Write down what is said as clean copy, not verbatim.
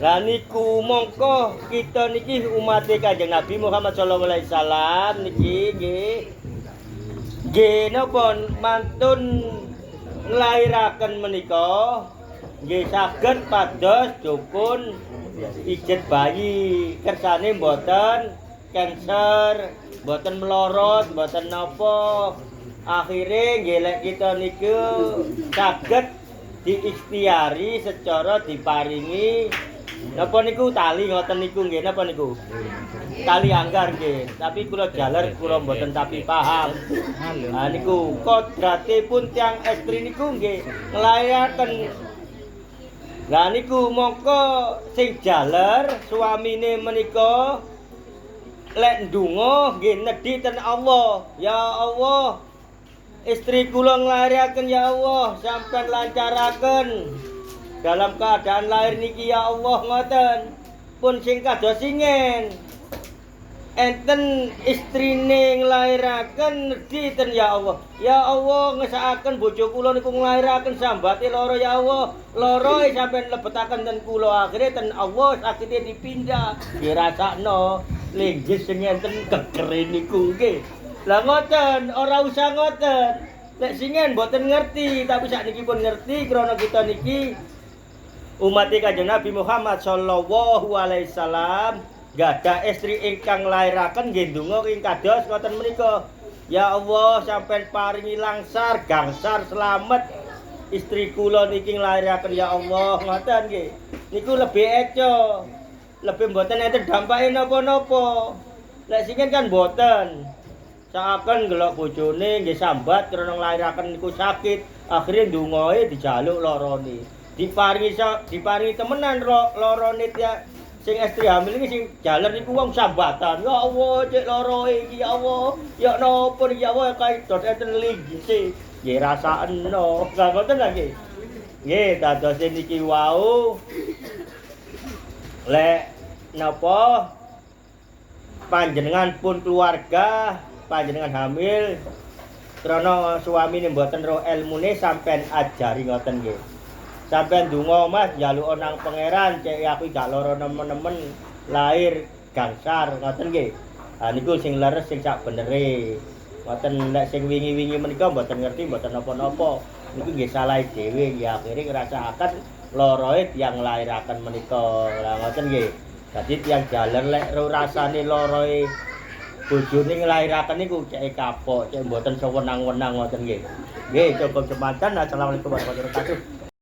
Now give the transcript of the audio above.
Lah niku mongko kita niki umat Kanjeng Nabi Muhammad sallallahu alaihi wasallam niki nggih napa mantun nglairaken menika nggih saged pados dukun ijet bayi kersane mboten kanker, mboten melorot, mboten napa. Akhire nggih lek kita niku saged diikhtiari secara diparingi napa niku tali ngoten niku nggih napa niku tali anggar nggih tapi kula jaler kula mboten tapi paham niku kodratipun tiyang estri niku nggih nglayaken lah niku mongko sing jaler suamine menika lek ndonga nggih nedhi ten Allah ya Allah istri kula nglairaken ya Allah sampean lancaraken dalam keadaan lahir niki ya Allah ngoten pun sing kados singen enten istrine nglairaken nedhi ya Allah ngesakaken bojo kula niku nglairaken sambate lara ya Allah lara sampean lebetaken ten kula akhire ten Allah sakite dipindah dirasakno linggis sing enten kekere niku nggih. Lah ngoten, ora usah ngoten. Nek singen mboten ngerti, tapi sakniki pun ngerti krana kita niki umat Kanjeng Nabi Muhammad sallallahu alaihi wasallam gadah estri ingkang lairaken nggih ndonga ing kados ngoten menika. Ya Allah, sampean paringi langsar, gangsar, slamet istri kula niki nglairaken ya Allah ngoten nggih. Niku lebih eco. Lebih mboten enten dampake napa-napa. Lek singen kan mboten. Saken ngelok bojone nggih sambat krana nglairaken niku sakit, akhire ndongae dijaluk larane. Diparingi temenan larane sing estri hamil iki sing jaler niku wong sambatan. Ya Allah, cek lara iki ya Allah. Ya napa ya Allah kaidot enten linggise. Nggih rasakno. Lah ngoten lho nggih. Nggih dados niki wau lek napa panjenengan pun keluarga panjenengan hamil krana suamine mboten ro elmune sampean ajari ngoten nggih. Sampean ndonga Mas njaluk nang pangeran cek aku gak lara nemen-nemen lahir gangsar ngoten nggih. Ha niku sing leres sing sak benere. Ngoten lek sing wingi-wingi menika mboten ngerti mboten napa-napa. Niku nggih salah dhewe nggih akhire ngrasakaken larae tiyang lairaken menika. Lah ngoten nggih. Dadi tiyang jaler lek rasane larae bojone nglairaken niku cek kapok, cek mboten sewenang-wenang ngoten nggih. Nggih, cukup semanten. Assalamualaikum warahmatullahi wabarakatuh.